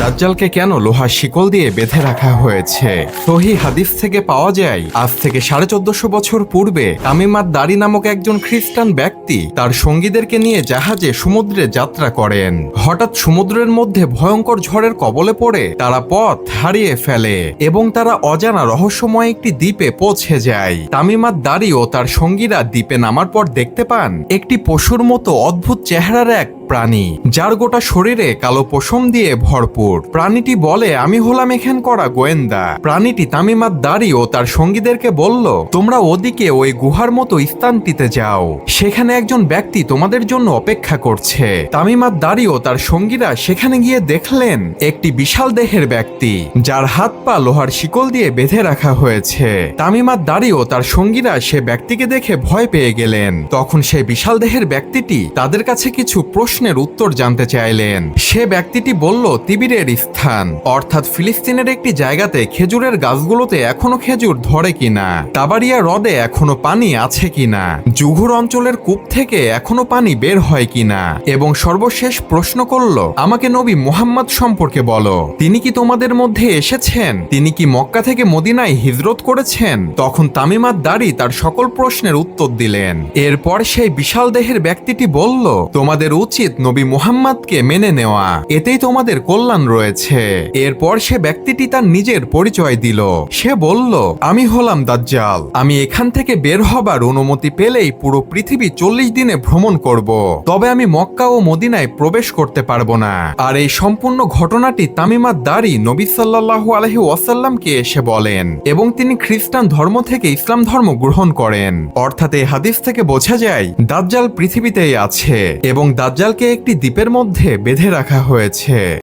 দাজ্জালকে কেন লোহার শিকল দিয়ে বেঁধে রাখা হয়েছে? সহিহ হাদিস থেকে পাওয়া যায়, আজ থেকে 1450 বছর পূর্বে তামিমাত দারি নামক একজন খ্রিস্টান ব্যক্তি তার সঙ্গীদেরকে নিয়ে জাহাজে সমুদ্রে যাত্রা করেন। হঠাৎ সমুদ্রের মধ্যে ভয়ঙ্কর ঝড়ের কবলে পড়ে তারা পথ হারিয়ে ফেলে এবং তারা অজানা রহস্যময় একটি দ্বীপে পৌঁছে যায়। তামিমাত দারি ও তার সঙ্গীরা দ্বীপে নামার পর দেখতে পান একটি পশুর মতো অদ্ভুত চেহারার এক প্রাণী, যার গোটা শরীরে কালো পশম দিয়ে ভরপুর। প্রাণীটি বলে, আমি হলাম এখান করা গোয়েন্দা। প্রাণীটি তামিমাত দারি ও তার সঙ্গীদেরকে বলল, তোমরা ওদিকে ওই গুহার মতো স্থানটিতে যাও, সেখানে একজন ব্যক্তি তোমাদের জন্য অপেক্ষা করছে। তামিমাত দারি ও তার সঙ্গীরা সেখানে গিয়ে দেখলেন একটি বিশাল দেহের ব্যক্তি, যার হাত পা লোহার শিকল দিয়ে বেঁধে রাখা হয়েছে। তামিমাত দারি ও তার সঙ্গীরা সে ব্যক্তিকে দেখে ভয় পেয়ে গেলেন। তখন সেই বিশাল দেহের ব্যক্তিটি তাদের কাছে কিছু প্রশ্নের উত্তর জানতে চাইলেন। সে ব্যক্তিটি বলল, তিবিরের স্থান অর্থাৎ ফিলিস্তিনের একটি জায়গাতে খেজুরের গাছগুলোতে এখনো খেজুর ধরে কিনা, তাবারিয়া হ্রদে এখনো পানি আছে কিনা, জুঘুর অঞ্চলের কূপ থেকে এখনো পানি বের হয় কিনা, এবং সর্বশেষ প্রশ্ন করল, আমাকে নবী মুহাম্মদ সম্পর্কে বলো, তিনি কি তোমাদের মধ্যে এসেছেন? তিনি কি মক্কা থেকে মদিনায় হিজরত করেছেন? তখন তামিমাত দারি তার সকল প্রশ্নের উত্তর দিলেন। এরপর সেই বিশাল দেহের ব্যক্তিটি বলল, তোমাদের উচিত নবী মুহাম্মদকে মেনে নেওয়া, এতেই তোমাদের কল্যাণ রয়েছে। এরপর সে ব্যক্তিটি তার নিজের পরিচয় দিল। সে বলল, আমি হলাম দাজ্জাল। আমি এখান থেকে বের হবার অনুমতি পেলেই পুরো পৃথিবী 40 দিনে ভ্রমণ করব, তবে আমি মক্কা ও মদিনায় প্রবেশ করতে পারবো না। আর এই সম্পূর্ণ ঘটনাটি তামিমাত দারি নবী সাল্লাল্লাহু আলাইহি ওয়াসাল্লামকে এসে বলেন এবং তিনি খ্রিস্টান ধর্ম থেকে ইসলাম ধর্ম গ্রহণ করেন। অর্থাৎ এই হাদিস থেকে বোঝা যায় দাজ্জাল পৃথিবীতেই আছে এবং দাজ্জালকে একটি দ্বীপের মধ্যে বেঁধে রাখা হয়েছে।